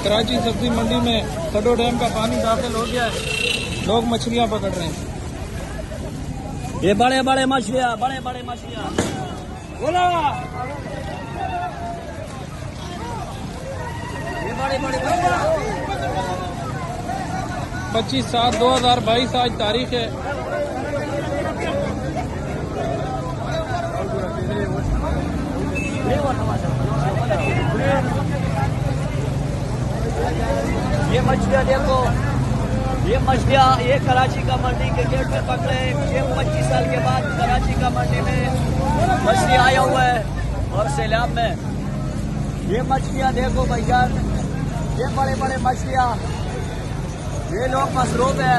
कराची सब्जी मंडी में shadow dam का पानी दाखिल हो गया है, लोग मछलियां पकड़ रहे हैं। ये बड़े बड़े मछलियां बोला, ये बड़े 25/7/2022 आज तारीख है। ये मछलियां देखो, ये मछलियां ये कराची का मंडी के गेट पे पकड़े। ये 25 साल के बाद कराची का मंडी में मछली आया हुआ है और सैलाब में ये मछलियां देखो भैया, ये बड़े बड़े मछलियां, ये लोग मसरूफ है।